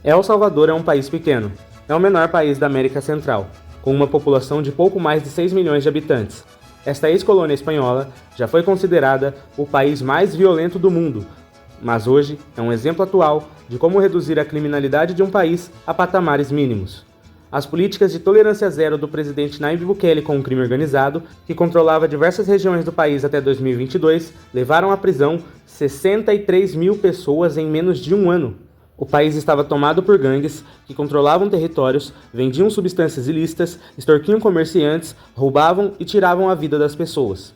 El Salvador é um país pequeno. É o menor país da América Central, com uma população de pouco mais de 6 milhões de habitantes. Esta ex-colônia espanhola já foi considerada o país mais violento do mundo, mas hoje é um exemplo atual de como reduzir a criminalidade de um país a patamares mínimos. As políticas de tolerância zero do presidente Nayib Bukele com o crime organizado, que controlava diversas regiões do país até 2022, levaram à prisão 63 mil pessoas em menos de um ano. O país estava tomado por gangues que controlavam territórios, vendiam substâncias ilícitas, extorquiam comerciantes, roubavam e tiravam a vida das pessoas.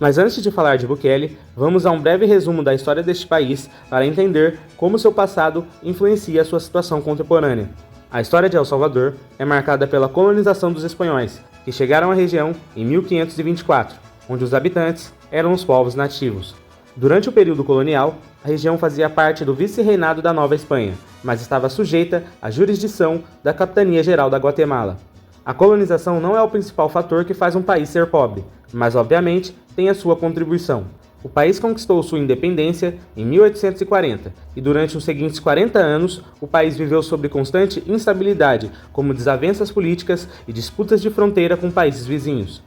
Mas antes de falar de Bukele, vamos a um breve resumo da história deste país para entender como seu passado influencia a sua situação contemporânea. A história de El Salvador é marcada pela colonização dos espanhóis, que chegaram à região em 1524, onde os habitantes eram os povos nativos. Durante o período colonial, a região fazia parte do vice-reinado da Nova Espanha, mas estava sujeita à jurisdição da Capitania Geral da Guatemala. A colonização não é o principal fator que faz um país ser pobre, mas obviamente tem a sua contribuição. O país conquistou sua independência em 1840 e durante os seguintes 40 anos o país viveu sob constante instabilidade, como desavenças políticas e disputas de fronteira com países vizinhos.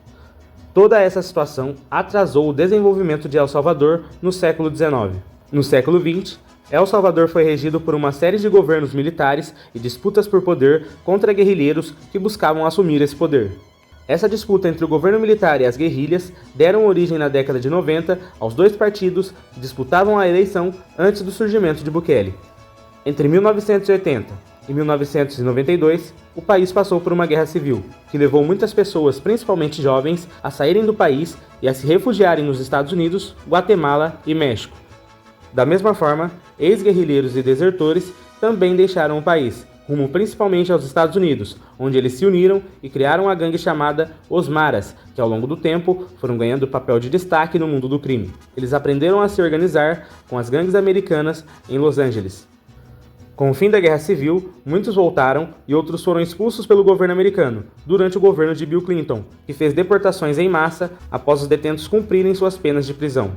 Toda essa situação atrasou o desenvolvimento de El Salvador no século XIX. No século XX, El Salvador foi regido por uma série de governos militares e disputas por poder contra guerrilheiros que buscavam assumir esse poder. Essa disputa entre o governo militar e as guerrilhas deram origem na década de 90 aos dois partidos que disputavam a eleição antes do surgimento de Bukele. Entre 1980 e 1992, o país passou por uma guerra civil, que levou muitas pessoas, principalmente jovens, a saírem do país e a se refugiarem nos Estados Unidos, Guatemala e México. Da mesma forma, ex-guerrilheiros e desertores também deixaram o país, rumo principalmente aos Estados Unidos, onde eles se uniram e criaram a gangue chamada Os Maras, que ao longo do tempo foram ganhando papel de destaque no mundo do crime. Eles aprenderam a se organizar com as gangues americanas em Los Angeles. Com o fim da Guerra Civil, muitos voltaram e outros foram expulsos pelo governo americano, durante o governo de Bill Clinton, que fez deportações em massa após os detentos cumprirem suas penas de prisão.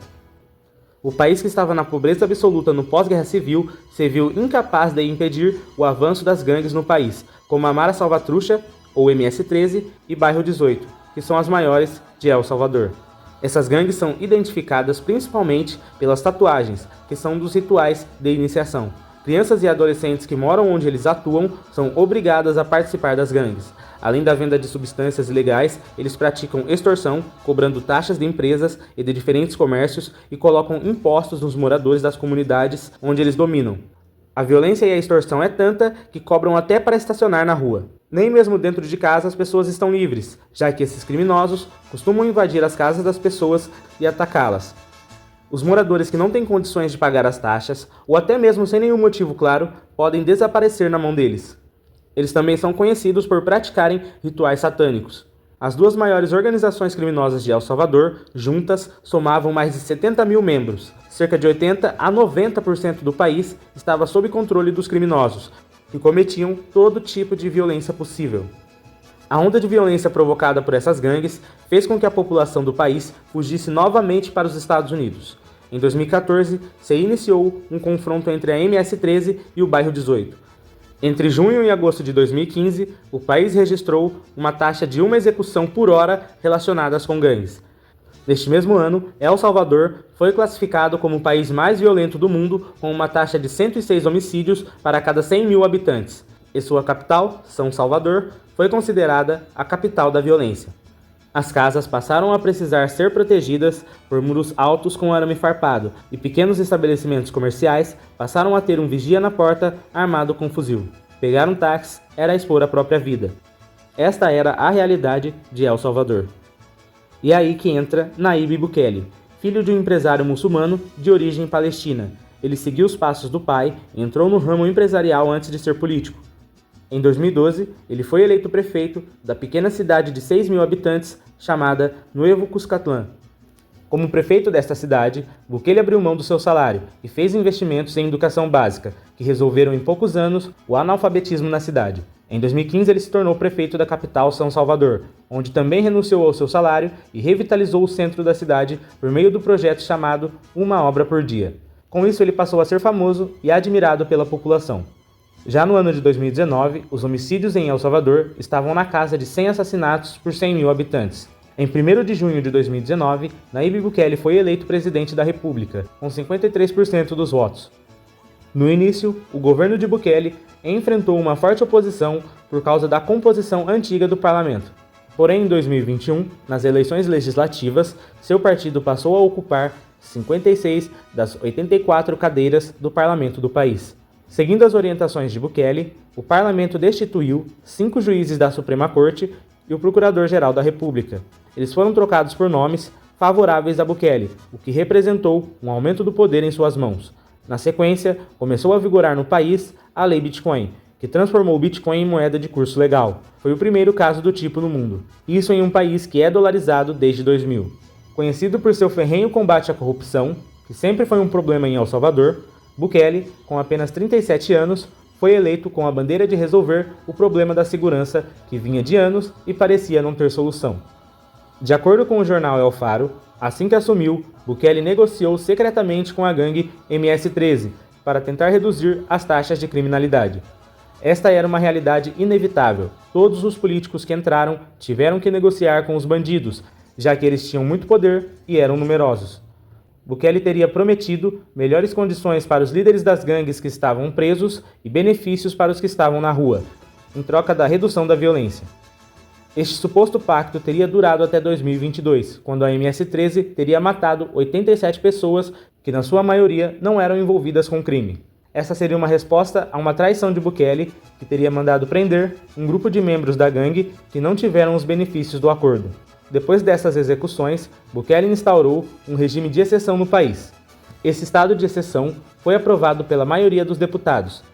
O país que estava na pobreza absoluta no pós-guerra civil se viu incapaz de impedir o avanço das gangues no país, como a Mara Salvatrucha, ou MS-13, e Bairro 18, que são as maiores de El Salvador. Essas gangues são identificadas principalmente pelas tatuagens, que são dos rituais de iniciação. Crianças e adolescentes que moram onde eles atuam são obrigadas a participar das gangues. Além da venda de substâncias ilegais, eles praticam extorsão, cobrando taxas de empresas e de diferentes comércios e colocam impostos nos moradores das comunidades onde eles dominam. A violência e a extorsão é tanta que cobram até para estacionar na rua. Nem mesmo dentro de casa as pessoas estão livres, já que esses criminosos costumam invadir as casas das pessoas e atacá-las. Os moradores que não têm condições de pagar as taxas, ou até mesmo sem nenhum motivo claro, podem desaparecer na mão deles. Eles também são conhecidos por praticarem rituais satânicos. As duas maiores organizações criminosas de El Salvador, juntas, somavam mais de 70 mil membros. Cerca de 80 a 90% do país estava sob controle dos criminosos, que cometiam todo tipo de violência possível. A onda de violência provocada por essas gangues fez com que a população do país fugisse novamente para os Estados Unidos. Em 2014, se iniciou um confronto entre a MS-13 e o Bairro 18. Entre junho e agosto de 2015, o país registrou uma taxa de uma execução por hora relacionadas com gangues. Neste mesmo ano, El Salvador foi classificado como o país mais violento do mundo, com uma taxa de 106 homicídios para cada 100 mil habitantes, e sua capital, São Salvador, foi considerada a capital da violência. As casas passaram a precisar ser protegidas por muros altos com arame farpado, e pequenos estabelecimentos comerciais passaram a ter um vigia na porta armado com fuzil. Pegar um táxi era expor a própria vida. Esta era a realidade de El Salvador. E é aí que entra Nayib Bukele, filho de um empresário muçulmano de origem palestina. Ele seguiu os passos do pai e entrou no ramo empresarial antes de ser político. Em 2012, ele foi eleito prefeito da pequena cidade de 6 mil habitantes chamada Nuevo Cuscatlán. Como prefeito desta cidade, Bukele abriu mão do seu salário e fez investimentos em educação básica, que resolveram em poucos anos o analfabetismo na cidade. Em 2015, ele se tornou prefeito da capital São Salvador, onde também renunciou ao seu salário e revitalizou o centro da cidade por meio do projeto chamado Uma Obra por Dia. Com isso, ele passou a ser famoso e admirado pela população. Já no ano de 2019, os homicídios em El Salvador estavam na casa de 100 assassinatos por 100 mil habitantes. Em 1º de junho de 2019, Nayib Bukele foi eleito presidente da República, com 53% dos votos. No início, o governo de Bukele enfrentou uma forte oposição por causa da composição antiga do parlamento. Porém, em 2021, nas eleições legislativas, seu partido passou a ocupar 56 das 84 cadeiras do parlamento do país. Seguindo as orientações de Bukele, o parlamento destituiu 5 juízes da Suprema Corte e o Procurador-Geral da República. Eles foram trocados por nomes favoráveis a Bukele, o que representou um aumento do poder em suas mãos. Na sequência, começou a vigorar no país a Lei Bitcoin, que transformou o Bitcoin em moeda de curso legal. Foi o primeiro caso do tipo no mundo. Isso em um país que é dolarizado desde 2000. Conhecido por seu ferrenho combate à corrupção, que sempre foi um problema em El Salvador, Bukele, com apenas 37 anos, foi eleito com a bandeira de resolver o problema da segurança que vinha de anos e parecia não ter solução. De acordo com o jornal El Faro, assim que assumiu, Bukele negociou secretamente com a gangue MS-13 para tentar reduzir as taxas de criminalidade. Esta era uma realidade inevitável. Todos os políticos que entraram tiveram que negociar com os bandidos, já que eles tinham muito poder e eram numerosos. Bukele teria prometido melhores condições para os líderes das gangues que estavam presos e benefícios para os que estavam na rua, em troca da redução da violência. Este suposto pacto teria durado até 2022, quando a MS-13 teria matado 87 pessoas que, na sua maioria, não eram envolvidas com crime. Essa seria uma resposta a uma traição de Bukele, que teria mandado prender um grupo de membros da gangue que não tiveram os benefícios do acordo. Depois dessas execuções, Bukele instaurou um regime de exceção no país. Esse estado de exceção foi aprovado pela maioria dos deputados.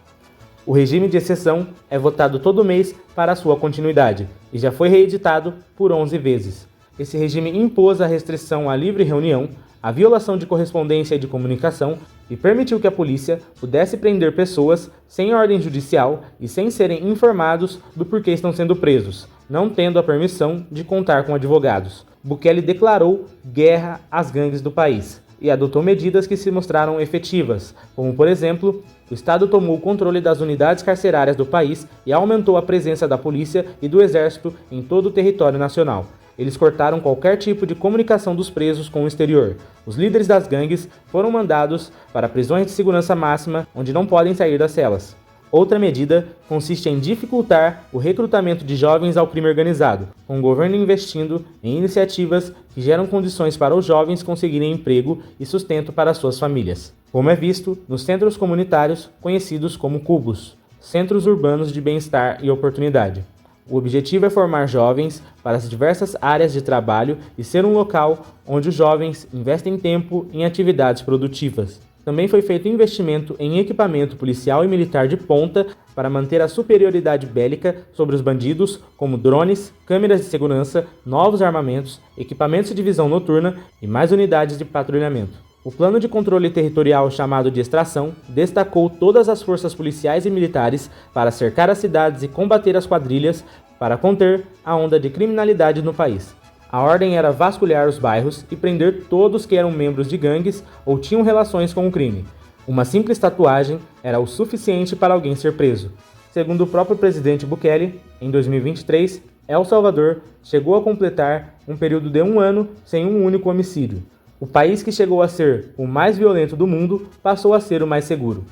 O regime de exceção é votado todo mês para a sua continuidade e já foi reeditado por 11 vezes. Esse regime impôs a restrição à livre reunião, a violação de correspondência e de comunicação e permitiu que a polícia pudesse prender pessoas sem ordem judicial e sem serem informados do porquê estão sendo presos, não tendo a permissão de contar com advogados. Bukele declarou guerra às gangues do país e adotou medidas que se mostraram efetivas, como, por exemplo, o Estado tomou o controle das unidades carcerárias do país e aumentou a presença da polícia e do exército em todo o território nacional. Eles cortaram qualquer tipo de comunicação dos presos com o exterior. Os líderes das gangues foram mandados para prisões de segurança máxima, onde não podem sair das celas. Outra medida consiste em dificultar o recrutamento de jovens ao crime organizado, com o governo investindo em iniciativas que geram condições para os jovens conseguirem emprego e sustento para suas famílias, como é visto nos centros comunitários conhecidos como CUBOS, Centros Urbanos de Bem-Estar e Oportunidade. O objetivo é formar jovens para as diversas áreas de trabalho e ser um local onde os jovens investem tempo em atividades produtivas. Também foi feito investimento em equipamento policial e militar de ponta para manter a superioridade bélica sobre os bandidos, como drones, câmeras de segurança, novos armamentos, equipamentos de visão noturna e mais unidades de patrulhamento. O plano de controle territorial chamado de Extração destacou todas as forças policiais e militares para cercar as cidades e combater as quadrilhas para conter a onda de criminalidade no país. A ordem era vasculhar os bairros e prender todos que eram membros de gangues ou tinham relações com o crime. Uma simples tatuagem era o suficiente para alguém ser preso. Segundo o próprio presidente Bukele, em 2023, El Salvador chegou a completar um período de 1 ano sem um único homicídio. O país que chegou a ser o mais violento do mundo passou a ser o mais seguro.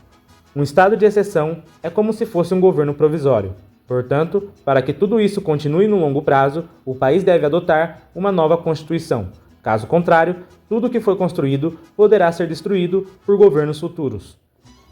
Um estado de exceção é como se fosse um governo provisório. Portanto, para que tudo isso continue no longo prazo, o país deve adotar uma nova Constituição. Caso contrário, tudo que foi construído poderá ser destruído por governos futuros.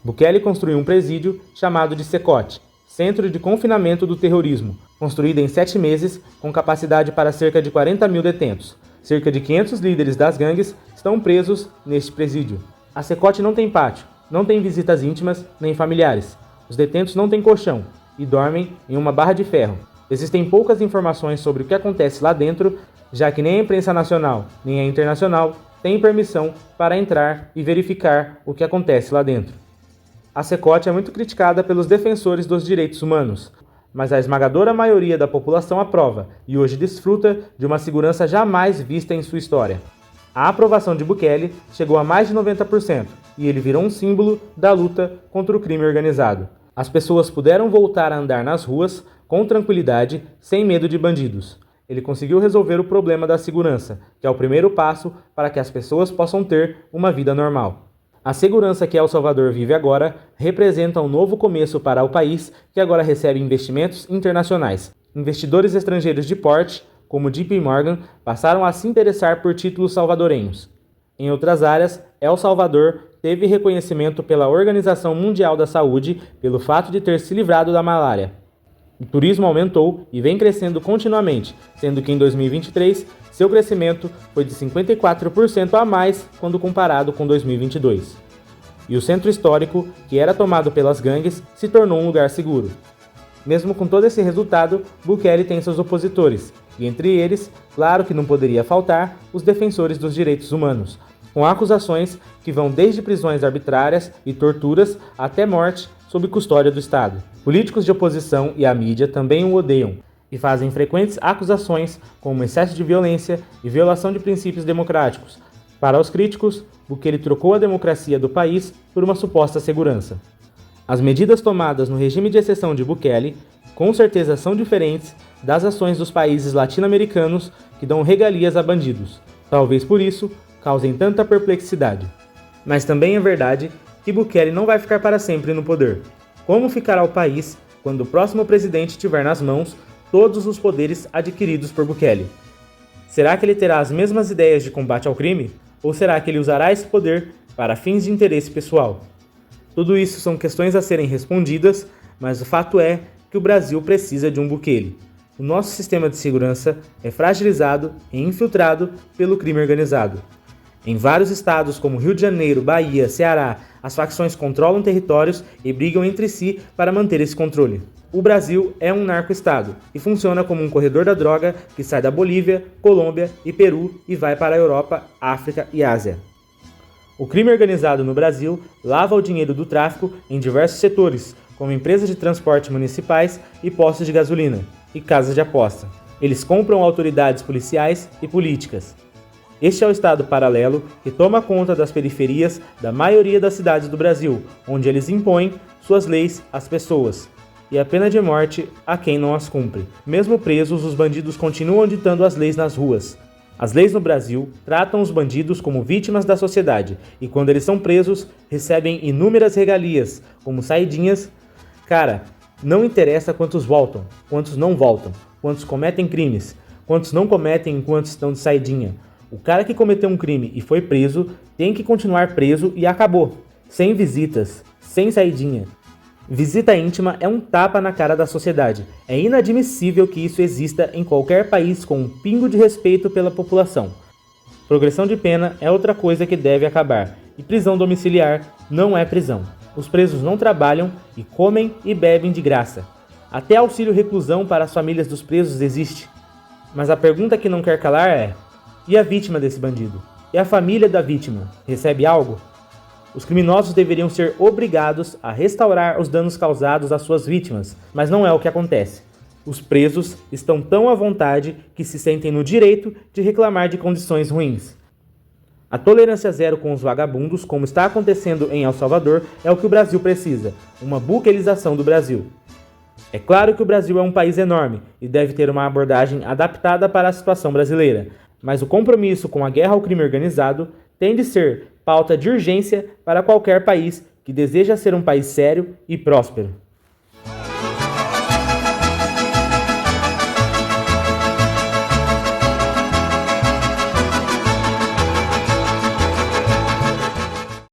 Bukele construiu um presídio chamado de Secote, Centro de Confinamento do Terrorismo, construído em 7 meses, com capacidade para cerca de 40 mil detentos. Cerca de 500 líderes das gangues estão presos neste presídio. A Secote não tem pátio, não tem visitas íntimas nem familiares. Os detentos não têm colchão e dormem em uma barra de ferro. Existem poucas informações sobre o que acontece lá dentro, já que nem a imprensa nacional nem a internacional tem permissão para entrar e verificar o que acontece lá dentro. A Secote é muito criticada pelos defensores dos direitos humanos, mas a esmagadora maioria da população aprova e hoje desfruta de uma segurança jamais vista em sua história. A aprovação de Bukele chegou a mais de 90% e ele virou um símbolo da luta contra o crime organizado. As pessoas puderam voltar a andar nas ruas com tranquilidade, sem medo de bandidos. Ele conseguiu resolver o problema da segurança, que é o primeiro passo para que as pessoas possam ter uma vida normal. A segurança que El Salvador vive agora representa um novo começo para o país, que agora recebe investimentos internacionais. Investidores estrangeiros de porte, como JP Morgan, passaram a se interessar por títulos salvadorenhos. Em outras áreas, El Salvador teve reconhecimento pela Organização Mundial da Saúde pelo fato de ter se livrado da malária. O turismo aumentou e vem crescendo continuamente, sendo que em 2023 seu crescimento foi de 54% a mais quando comparado com 2022. E o centro histórico, que era tomado pelas gangues, se tornou um lugar seguro. Mesmo com todo esse resultado, Bukele tem seus opositores, e entre eles, claro que não poderia faltar, os defensores dos direitos humanos, com acusações que vão desde prisões arbitrárias e torturas até morte sob custódia do Estado. Políticos de oposição e a mídia também o odeiam e fazem frequentes acusações como excesso de violência e violação de princípios democráticos. Para os críticos, Bukele trocou a democracia do país por uma suposta segurança. As medidas tomadas no regime de exceção de Bukele, com certeza são diferentes das ações dos países latino-americanos que dão regalias a bandidos. Talvez por isso causem tanta perplexidade. Mas também é verdade que Bukele não vai ficar para sempre no poder. Como ficará o país quando o próximo presidente tiver nas mãos todos os poderes adquiridos por Bukele? Será que ele terá as mesmas ideias de combate ao crime? Ou será que ele usará esse poder para fins de interesse pessoal? Tudo isso são questões a serem respondidas, mas o fato é que o Brasil precisa de um Bukele. O nosso sistema de segurança é fragilizado e infiltrado pelo crime organizado. Em vários estados como Rio de Janeiro, Bahia, Ceará, as facções controlam territórios e brigam entre si para manter esse controle. O Brasil é um narco-estado e funciona como um corredor da droga que sai da Bolívia, Colômbia e Peru e vai para a Europa, África e Ásia. O crime organizado no Brasil lava o dinheiro do tráfico em diversos setores, como empresas de transporte municipais e postos de gasolina, e casas de aposta. Eles compram autoridades policiais e políticas. Este é o Estado paralelo que toma conta das periferias da maioria das cidades do Brasil, onde eles impõem suas leis às pessoas, e a pena de morte a quem não as cumpre. Mesmo presos, os bandidos continuam ditando as leis nas ruas. As leis no Brasil tratam os bandidos como vítimas da sociedade, e quando eles são presos, recebem inúmeras regalias, como saidinhas. Cara, não interessa quantos voltam, quantos não voltam, quantos cometem crimes, quantos não cometem enquanto estão de saidinha. O cara que cometeu um crime e foi preso tem que continuar preso e acabou. Sem visitas, sem saidinha. Visita íntima é um tapa na cara da sociedade. É inadmissível que isso exista em qualquer país com um pingo de respeito pela população. Progressão de pena é outra coisa que deve acabar. E prisão domiciliar não é prisão. Os presos não trabalham e comem e bebem de graça. Até auxílio reclusão para as famílias dos presos existe. Mas a pergunta que não quer calar é: e a vítima desse bandido? E a família da vítima? Recebe algo? Os criminosos deveriam ser obrigados a restaurar os danos causados às suas vítimas, mas não é o que acontece. Os presos estão tão à vontade que se sentem no direito de reclamar de condições ruins. A tolerância zero com os vagabundos, como está acontecendo em El Salvador, é o que o Brasil precisa, uma buquelização do Brasil. É claro que o Brasil é um país enorme e deve ter uma abordagem adaptada para a situação brasileira, mas o compromisso com a guerra ao crime organizado tem de ser pauta de urgência para qualquer país que deseja ser um país sério e próspero.